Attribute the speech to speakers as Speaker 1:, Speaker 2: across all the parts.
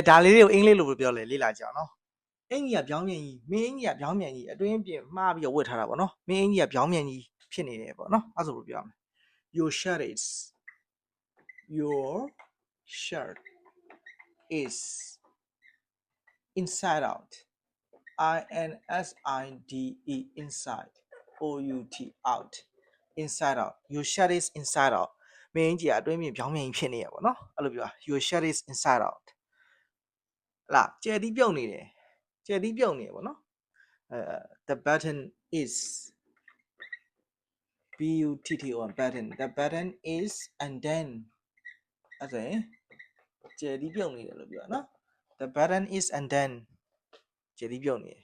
Speaker 1: ဒါလေးတွေကိုအင်္ဂလိပ်လိုပြောလေလေ့လာကြအောင်နော်အင်ကြီးကပြောင်းပြန်ကြီးမင်းအင်ကြီးကပြောင်းပြန်ကြီးအတွင်းပြင်မှားပြီးဝတ်ထားတာပေါ့နော်မင်းအင်ကြီးကပြောင်းပြန်ကြီးဖြစ်နေတယ်ပေါ့နော်အဲ့ဆိုလိုပြောရမယ် your shirt is inside out INSIDE inside OUT out inside out your shirt is inside out မင်းကြီးအတွင်းပြင်ပြောင်းပြန်ကြီးဖြစ်နေရပေါ့နော်အဲ့လိုပြော your shirt is inside out လားကျယ်တီးပြုတ်နေတယ်ကျယ်တီးပြုတ်နေပေါ့နော်the button is BUTTON button the button is and then အဲ့ဒါကျယ်တီးပြုတ်နေတယ်လို့ပြောနော် the button is and then ကျယ်တီးပြုတ်နေတယ်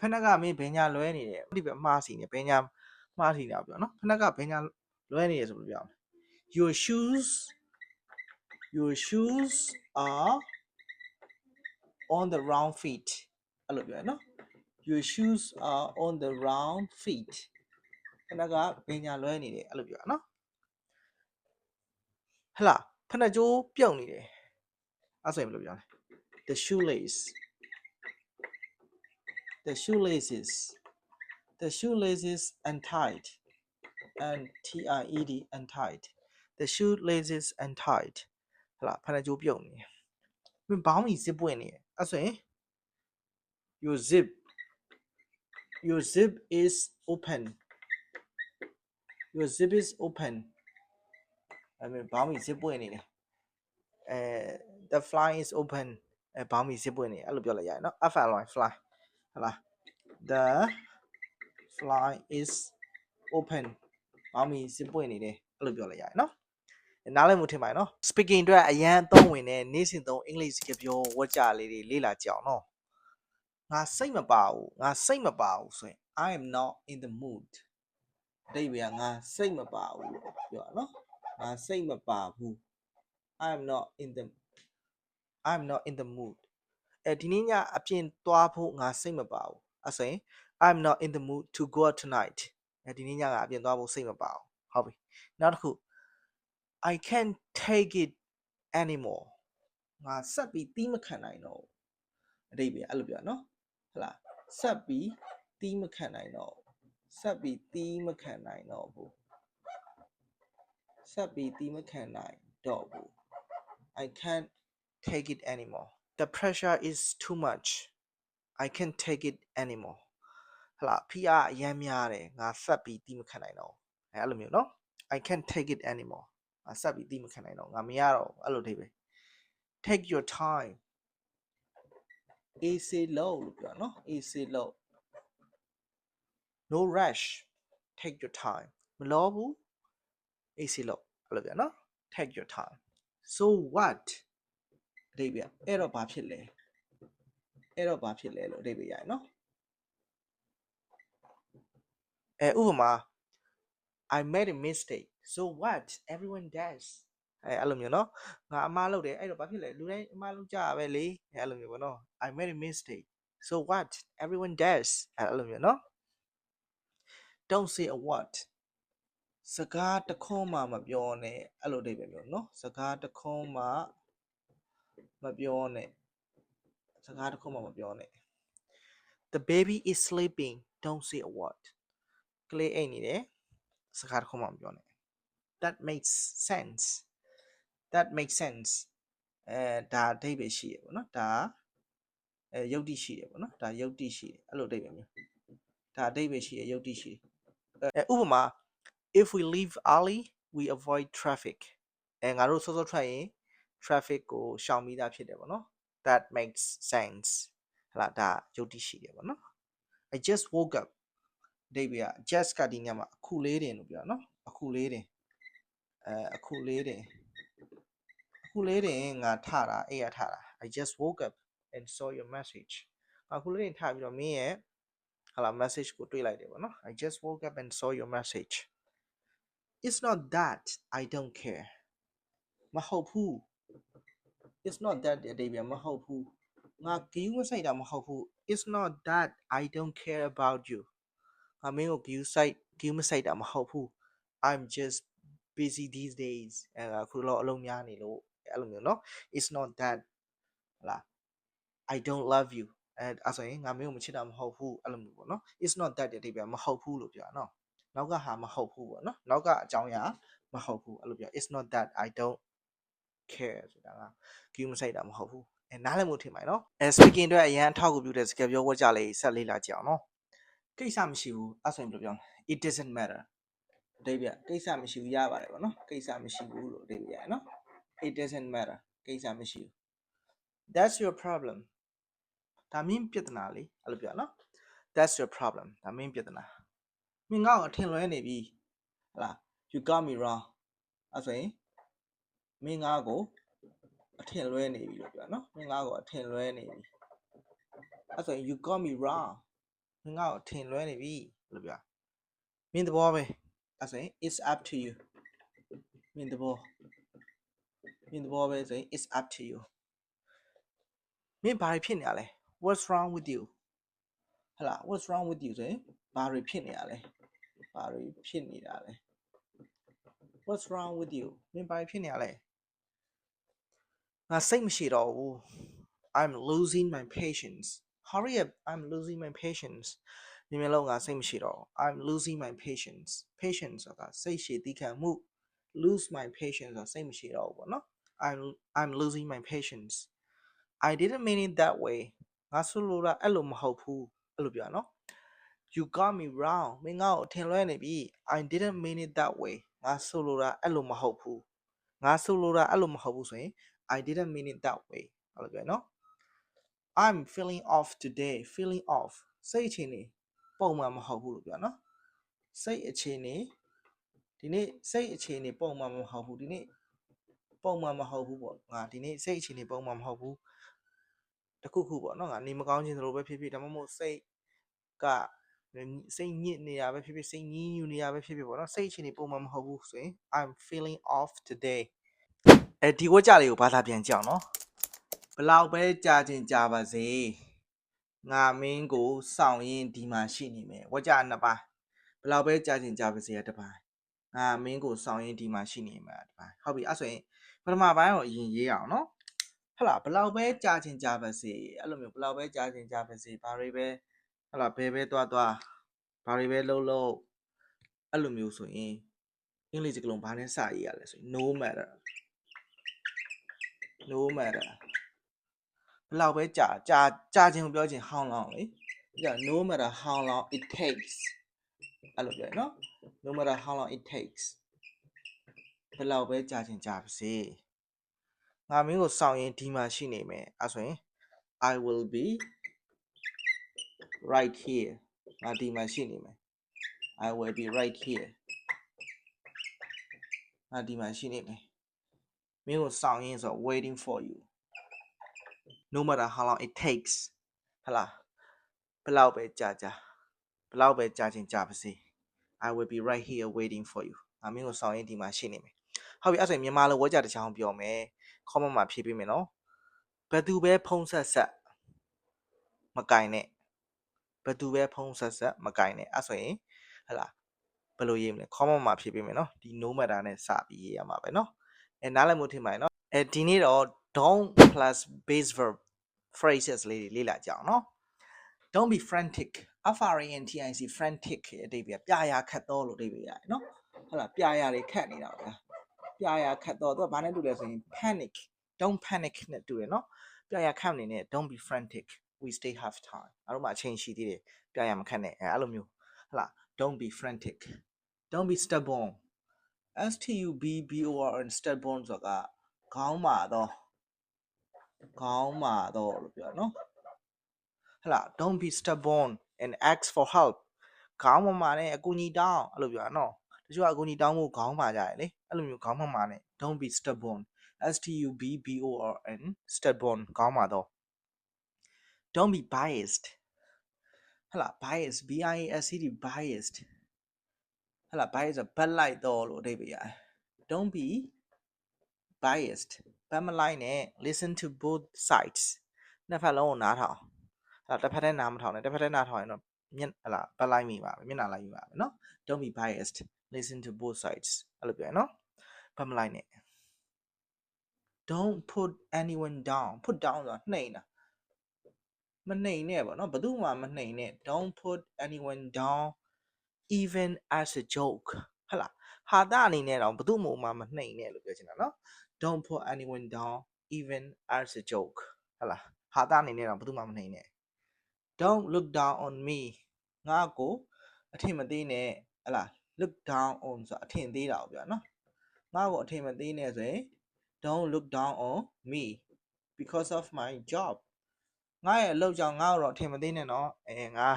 Speaker 1: ဖက်နှက်ကမင်းဘယ်ညာလွဲနေတယ်ဒီပဲအမှားစီနေဘယ်ညာမှားစီနေတာပြောနော်ဖက်နှက်ကဘယ်ညာလွဲနေရဆိုလို့ပြောအောင် your shoes are on the round feet အဲ့လိုပြောနော် your shoes are on the round feet ဖက်နှက်ကဘယ်ညာလွဲနေတယ်အဲ့လိုပြောနော်ဟလာဖက်နှက်ကြိုးပြုတ်နေတယ်အဲ့ဆိုရင်ဘယ်လိုပြောလဲ the shoelaces untied and TIED untied the shoelaces untied ဟလာဖက်နှက်ကြိုးပြုတ်နေတယ်မင်းဘောင်းကြီးစစ်ပွင့်နေတယ်အဲ့ဆိုရင် your zip is open အဲ့မင်းဘောင်းကြီးစစ်ပွင့်နေတယ်the fly is open ဘောင်းကြီးစစ်ပွင့်နေအဲ့လိုပြောလိုက်ရတယ်နော် fly fly ဟလာ the fly is open ဘောင်းကြီးစစ်ပွင့်နေတယ်အဲ့လိုပြောလိုက်ရတယ်နော်နားလည်မှုထင်ပါရဲ့နော် speaking အတွက်အရန်အသုံးဝင်တဲ့နေ့စဉ်သုံးအင်္ဂလိပ်စကားပြောဝတ်ကြလေးတွေလေ့လာကြအောင်နော်ငါစိတ်မပါဘူးဆိုရင် I am not in the mood အဓိပ္ပာယ်ကငါစိတ်မပါဘူးလို့ပြောတာနော်ငါစိတ်မပါဘူး I am not in the mood ဒီနေ့ညအပြင်သွားဖို့ငါစိတ်မပါဘူးအဲ့ဆိုရင် I am not in the mood to go out tonight ဒီနေ့ညကအပြင်သွားဖို့စိတ်မပါဘူးဟုတ်ပြီနောက်တစ်ခုI can't take it anymore ငါဆက်ပြီးတီးမခံနိုင်တော့ဘူးအဓိပ္ပာယ်အဲ့လိုပြောနော်ဟုတ်လားဆက်ပြီးတီးမခံနိုင်တော့ဘူးဆက်ပြီးတီးမခံနိုင်တော့ဘူး I can't take it anymore the pressure is too much I can't take it anymore ဟုတ်လားဖိအားအရမ်းများတယ်ငါဆက်ပြီးတီးမခံနိုင်တော့ဘူးအဲ့လိုမျိုးနော် I can't take it anymore ဆက်ပြီးတီးမခံနိုင်တော့ငါမရတော့အဲ့လိုအဓိပ္ပာယ် take your time easy low လို့ပြောနော် easy low no rush take your time မလောဘူး easy low အဲ့လိုပြောနော် take your time so what အဓိပ္ပာယ်အဲ့တော့ဘာဖြစ်လဲလို့အဓိပ္ပာယ်ရတယ်နော်ဥပမာ I made a mistake so what everyone does အဲ့လိုမျိုးနော်ငါအမှားလုပ်တယ်အဲ့တော့ဘာဖြစ်လဲလူတိုင်းအမှားလုပ်ကြပဲလေအဲ့လိုမျိုးပေါ့နော် I made a mistake so what everyone does အဲ့လိုမျိုးနော် don't say a word စကားတခွန်းမှမပြောနဲ့အဲ့လိုအဓိပ္ပာယ်မျိုးနော်စကားတခွန်းမှမပြောနဲ့ the baby is sleeping don't say a word ကလေးအိပ်နေတယ်စကားတခွန်းမှမပြောနဲ့ that makes sense ဒါအဓိပ္ပာယ်ရှိရပေါ့နော်ဒါယုတ်တိရှိတယ်ပေါ့နော်ဒါယုတ်တိရှိတယ်အဲ့လိုအဓိပ္ပာယ်မျိုးဒါအဓိပ္ပာယ်ရှိတယ်ယုတ်တိရှိတယ်ဥပမာ if we leave early we avoid traffic ငါတို့စောစောထွက်ရင် traffic ကိုရှောင်ပြီးသားဖြစ်တယ်ပေါ့နော် that makes sense ဟလာဒါယုတ်တိရှိတယ်ပေါ့နော် I just woke up အဓိပ္ပာယ်က just ကဒီညမှာအခုလေးတင်လို့ပြောနော်အခုလေးတင်ငါထတာအိပ်ရထတာ I just woke up and saw your message အခုလေးတင်ထပြီးတော့မင်းရဲ့ဟလာ message ကိုတွေ့လိုက်တယ်ပေါ့နော် I just woke up and saw your message it's not that I don't care မဟုတ်ဘူး it's not that အဓိပ္ပာယ်မဟုတ်ဘူးငါဂယူးမဆိုင်တာမဟုတ်ဘူး it's not that I don't care about you ငါမင်းကိုဂယူးမဆိုင်တာမဟုတ်ဘူး I'm just busy these days အခုတော့အလုံးများနေလို့ အဲ့လိုမျိုးเนาะ it's not that ဟလာ I don't love you အဲ့ဆိုရင်ငါမင်းကိုမချစ်တာမဟုတ်ဘူးအဲ့လိုမျိုးပေါ့နော် it's not that တဲ့အိဗယ်မဟုတ်ဘူးလို့ပြောတာနော်နောက်ကဟာမဟုတ်ဘူးပေါ့နော်နောက်ကအကြောင်းအရာမဟုတ်ဘူးအဲ့လိုပြော it's not that I don't care ဆိုတာက give မဆိုင်တာမဟုတ်ဘူးနားလည်မှုထင်ပါနော်speaking အတွက်အရန်ထောက်ကူပြုတဲ့စကားပြောဝတ်ကြလေးဆက်လေးလာကြအောင်နော်ကိစ္စမရှိဘူးအဲ့ဆိုရင်ဘယ်လိုပြောလဲ it doesn't matter အဓိပ္ပာယ်ကိစ္စမရှိဘူးရပါတယ်ပေါ့နော်ကိစ္စမရှိဘူးလို့အဓိပ္ပာယ်ရနော် it doesn't matter ကိစ္စမရှိဘူး that's your problem ဒါမင်းပြဿနာလေအဲ့လိုပြောနော် that's your problem ဒါမင်းပြဿနာမင်းငါ့ကိုအထင်လွဲနေပြီဟလား you got me wrong အဲ့ဆိုရင်မင်းငါ့ကိုအထင်လွဲနေပြီလို့ပြောနော်မင်းငါ့ကိုအထင်လွဲနေပြီအဲ့ဆိုရင် you got me wrong မင်းငါ့ကိုအထင်လွဲနေပြီလို့ပြောမင်းသဘောပဲအဲ့ဆိုရင် it's up to you မင်းသဘောပဲဆိုရင် it's up to you မင်းဘာဖြစ်နေရလဲ what's wrong with you ဟလာ what's wrong with you ဆိုရင်ဘာတွေဖြစ်နေရလဲဘာတွေဖြစ်နေတာလဲ what's wrong with you မင်းဘာဖြစ်နေရလဲငါစိတ်မရှိတော့ဘူး I'm losing my patience hurry up I'm losing my patience ဒီမျိုးလုံးငါစိတ်မရှိတော့ I'm losing my patience patience ဆိုတာစိတ်ရှည်သည်းခံမှု lose my patience ဆိုတာစိတ်မရှိတော့ဘူးပေါ့နော် I'm losing my patience I didn't mean it that way ငါဆိုလိုတာအဲ့လိုမဟုတ်ဘူးအဲ့လိုပြောနော် you got me wrong မင်းငါ့ကိုအထင်လွဲနေပြီ I didn't mean it that way ငါဆိုလိုတာအဲ့လိုမဟုတ်ဘူးငါဆိုလိုတာအဲ့လိုမဟုတ်ဘူးဆိုရင် I didn't mean it that way အဲ့လိုပြောနော် I'm feeling off today feeling off စိတ်အခြေအနေပုံမှန်မဟုတ်ဘူးလို့ပြောနော်စိတ်အခြေအနေဒီနေ့စိတ်အခြေအနေပုံမှန်မဟုတ်ဘူးဒီနေ့ပုံမှန်မဟုတ်ဘူးပေါ့ငါဒီနေ့စိတ်အခြေအနေပုံမှန်မဟုတ်ဘူးတခုခုပေါ့နော်ငါနေမကောင်းခြင်းလိုပဲဖြစ်ဖြစ်ဒါမှမဟုတ်စိတ်ကစိတ်ညစ်နေတာပဲဖြစ်ဖြစ်စိတ်ညှင်းညူနေတာပဲဖြစ်ဖြစ်ပေါ့နော်စိတ်အခြေအနေပုံမှန်မဟုတ်ဘူးဆိုရင် I'm feeling off today ဒီဝတ်ကြလေးကိုဘာသာပြန်ကြအောင်နော်ဘလောက်ပဲကြာခြင်းကြာပါစေငါမင်းကိုစောင့်ရင်ဒီမှာရှိနေမယ်ဝတ်ကြနှစ်ပါးဘလောက်ပဲကြာခြင်းကြာပါစေတပါးငါမင်းကိုစောင့်ရင်ဒီမှာရှိနေမှာတပါးဟုတ်ပြီအဲ့ဆိုရင်ပထမပိုင်းကိုအရင်ရေးအောင်နော်ဟုတ်လားဘလောက်ပဲကြာခြင်းကြာပါစေအဲ့လိုမျိုးဘလောက်ပဲကြာခြင်းကြာပါစေဘာတွေပဲဟုတ်လားဘယ်ပဲသွားဘာတွေပဲလုပ်အဲ့လိုမျိုးဆိုရင်အင်္ဂလိပ်စကားလုံးဘာနဲ့စရေးရလဲဆိုရင် no matter ဘလောက်ပဲကြာခြင်းကိုပြောခြင်း how long လေပြ no matter how long it takes အဲ့လိုပြောနော် no matter how long it takes ဘလောက်ပဲကြာခြင်းကြာပါစေငါမင်းကိုစောင့်ရင်ဒီမှာရှိနေမယ်အဲ့ဆိုရင် I will be right here ငါဒီမှာရှိနေမယ် I will be right here ငါဒီမှာရှိနေမယ်မင်းကိုစောင့်ရင်ဆို waiting for you no matter how long it takes ဟလာဘလောက်ပဲကြာခြင်းကြာပါစေ I will be right here waiting for you ငါမင်းကိုစောင့်ရင်ဒီမှာရှိနေမယ်ဟုတ်ပြီအဲ့ဆိုရင်မြန်မာလိုဝေါ်ကြတစ်ချောင်းပြောမယ် comment မှာဖြည့်ပေးမယ်နော်ဘယ်သူပဲဖုံးဆက်မကင်နဲ့ဘယ်သူပဲဖုံးဆက်မကင်နဲ့အဲ့ဆိုရင်ဟလာဘယ်လိုရေးမလဲ comment မှာဖြည့်ပေးမယ်နော်ဒီ no matter နဲ့စပြီးရေးရမှာပဲနော်နားလည်မှုထင်ပါတယ်နော်ဒီနေ့တော့ don't plus base verb phrases လေးတွေလေ့လာကြအောင်နော် don't be frantic frantic frantic အဓိပ္ပာယ်ပြရာခတ်တော့လို့အဓိပ္ပာယ်ရတယ်နော်ဟုတ်လားပြရာတွေခတ်နေတာဗျာပြရာခတ်တော့သူကဘာနဲ့တူလဲဆိုရင် panic don't panic နဲ့တူတယ်နော်ပြရာခတ်နေနဲ့ don't be frantic we still have time အဲ့တော့မှအချိန်ရှိသေးတယ်ပြရာမခတ်နဲ့အဲ့လိုမျိုးဟုတ်လား don't be frantic don't be stubborn stubborn stubborn ဆိုတာခေါင်းမာတော့လို့ပြောနော်ဟလာ don't be stubborn and ask for help ခေါင်းမာနဲ့အကူအညီတောင်းအဲ့လိုပြောနော်တချို့အကူအညီတောင်းဖို့ခေါင်းမာကြတယ်လေအဲ့လိုမျိုးခေါင်းမာနဲ့ don't be stubborn stubborn stubborn ခေါင်းမာတော့ don't be biased ဟလာ biased biased ဟလာ biased ဘက်လိုက်တော့လို့အဓိပ္ပာယ်ရတယ် don't be biased ဘက်မလိုက်နဲ့ listen to both sides နှစ်ဖက်လုံးကိုနားထောင်တစ်ဖက်တည်းနားမထောင်နဲ့တစ်ဖက်တည်းနားထောင်ရင်တော့ဟလာဘက်လိုက်မိပါပဲမျက်နှာလိုက်မိပါပဲเนาะ don't be biased listen to both sides အဲ့လိုပြောရနော်ဘက်မလိုက်နဲ့ don't put anyone down put down ဆိုတာနှိမ်တာမနှိမ်နဲ့ပေါ့နော်ဘယ်သူမှမနှိမ်နဲ့ don't put anyone down even as a joke ဟုတ်လားဟာတာအနေနဲ့တော့ဘယ်သူမှမနှိမ်နဲ့လို့ပြောချင်တာနော် don't put anyone down even as a joke ဟုတ်လားဟာတာအနေနဲ့တော့ဘယ်သူမှမနှိမ်နဲ့ don't look down on me ငါ့ကိုအထင်မသေးနဲ့ဟလား look down on ဆိုတာအထင်သေးတာကိုပြောနော်ငါ့ကိုအထင်မသေးနဲ့ဆိုရင် don't look down on me because of my job ငါရဲ့အလုပ်ကြောင့်ငါ့ကိုတော့အထင်မသေးနဲ့နော်ငါ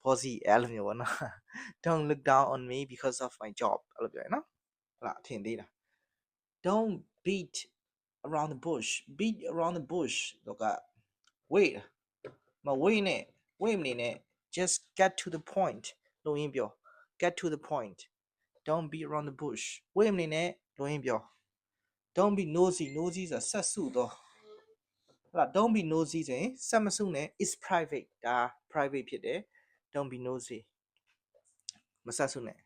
Speaker 1: bossy အဲ့လိုမျိုးပေါ့နော် don't look down on me because of my job အဲ့လိုပြောရနော်ဟလားအထင်သေးတာ don't beat around the bush beat around the bush တော့က wait မ wait နဲ့ wait မနေနဲ့ just get to the point လို့ရင်းပြော get to the point don't beat around the bush wait မနေနဲ့လို့ရင်းပြော don't be nosy nosy ဆိုတာဆက်စုတော့ဟလာ don't be nosy ဆိုရင်ဆက်မစုနဲ့ is private ဒါ private ဖြစ်တယ် don't be nosy မဆက်စုနဲ့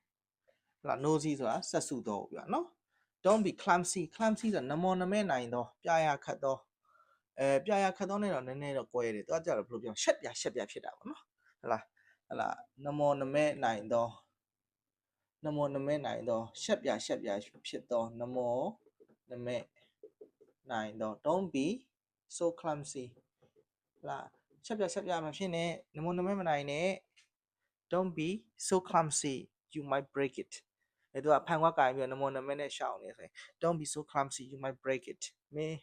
Speaker 1: ဟလာ nosy ဆိုတာဆက်စုတော့ပြနော် don't be clumsy clumsy ဆိုတာနမောနမဲနိုင်တော့ပြရခတ်တော့ပြရခတ်တော့နဲ့တော့နည်းနည်းတော့ကွဲတယ်တွားကြတော့ဘယ်လိုပြောရှက်ပြဖြစ်တာပေါ့နော်ဟလာနမောနမဲနိုင်တော့နမောနမဲနိုင်တော့ရှက်ပြဖြစ်တော့နမောနမဲနိုင်တော့ don't be so clumsy လာရှက်ပြမဖြစ်နဲ့နမောနမဲမနိုင်နဲ့ don't be so clumsy you might break it အဲ့တော့ဖန်ခွားကိုင်ပြီးနမောနမဲနဲ့ရှောင်းနေဆိုရင် don't be so clumsy you might break it မင်း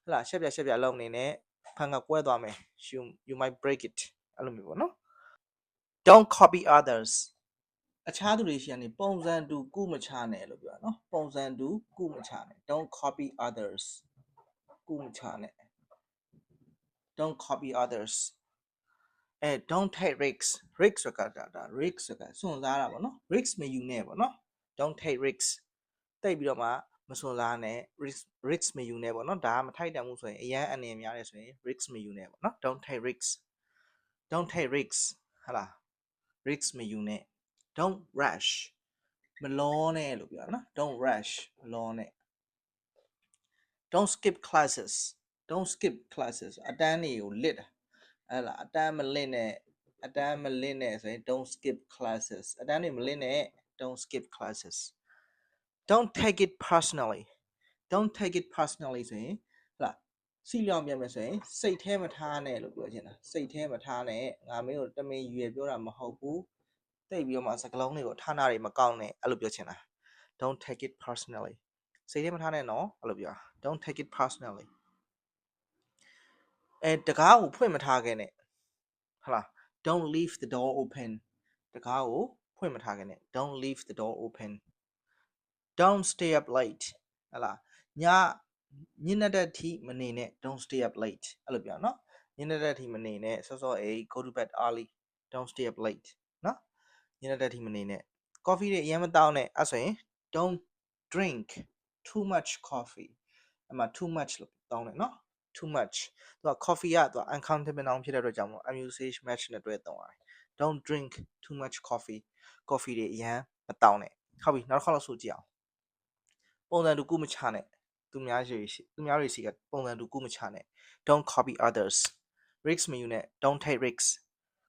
Speaker 1: ဟလာရှက်ပြလုံးနေနဲ့ဖန်ကကွဲသွားမယ် you might break it အဲ့လိုမျိုးပေါ့နော် don't copy others အခြားသူတွေရှိရနေပုံစံတူကုမချနဲ့လို့ပြောနော်ပုံစံတူကုမချနဲ့ don't copy others ကုမချနဲ့ don't copy others don't take risks risks ဆိုတာဒါ risks ဆိုတာစွန့်စားတာပေါ့နော် risks မယူနဲ့ပေါ့နော် don't take risks တိတ်ပြီးတော့မှမစွန့်စားနဲ့ risks မယူနဲ့ပေါ့နော်ဒါကမထိုက်တန်ဘူးဆိုရင်အရန်အနေများတယ်ဆိုရင် risks မယူနဲ့ပေါ့နော် don't take risks ဟာလား risks မယူနဲ့ don't rush မလောနဲ့လို့ပြောနော် don't rush မလောနဲ့ don't skip classes အတန်းတွေကိုလစ်တာအဲ့လားအတန်းမလစ်နဲ့ဆိုရင် don't skip classes အတန်းတွေမလစ်နဲ့ don't skip classes don't take it personally ဆိုရင်ဟလားစီလျောင်ပြန်မယ်ဆိုရင်စိတ်ထဲမထားနဲ့လို့ပြောချင်တာစိတ်ထဲမထားနဲ့ငါမင်းတို့တမင်ရွယ်ပြောတာမဟုတ်ဘူးတိတ်ပြီးတော့မှစကလုံးတွေကိုဌာနတွေမကောင်းနဲ့အဲ့လိုပြောချင်တာ don't take it personally စိတ်ထဲမထားနဲ့နော်အဲ့လိုပြော don't take it personally တကားကိုဖွင့်မထားခဲ့နဲ့ဟုတ်လား don't leave the door open တကားကိုဖွင့်မထားခဲ့နဲ့ don't leave the door open don't stay up late ဟုတ်လားညနေတဲ့ထိမနေနဲ့ don't stay up late အဲ့လိုပြောနော်ညနေတဲ့ထိမနေနဲ့စောစောgo to bed early don't stay up late နော်ညနေတဲ့ထိမနေနဲ့ coffee တွေအရင်မတောင်းနဲ့အဲ့ဆိုရင် don't drink too much coffee အမှ too much လို့တောင်းတယ်နော် too much သူက coffee ကသူက uncountable noun ဖြစ်တဲ့အတွက်ကြောင့်မို့ amusage match နဲ့တွဲသုံးရတယ် don't drink too much coffee တွေအရင်မတောင်းနဲ့ဟုတ်ပြီနောက်တစ်ခါလောက်ဆိုကြည့်အောင်ပုံစံတူကူမချနဲ့သူများတွေစီကပုံစံတူကူမချနဲ့ don't copy others risks မယူနဲ့ don't take risks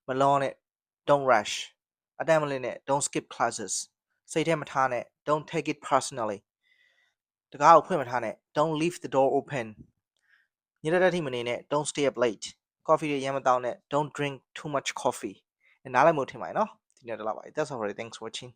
Speaker 1: မလောနဲ့ don't rush အတန်းမလင်းနဲ့ don't skip classes စိတ်ထဲမထားနဲ့ don't take it personally တကားကိုဖွင့်မထားနဲ့ don't leave the door open ညတဲ့ထိမနေနဲ့ don't stay up late coffee တွေရမ်းမတောင်းနဲ့ don't drink too much coffee နားလိုက်မို့ထင်ပါတယ်နော်ဒီနေ့တော့လောက်ပါ that's all right thanks for watching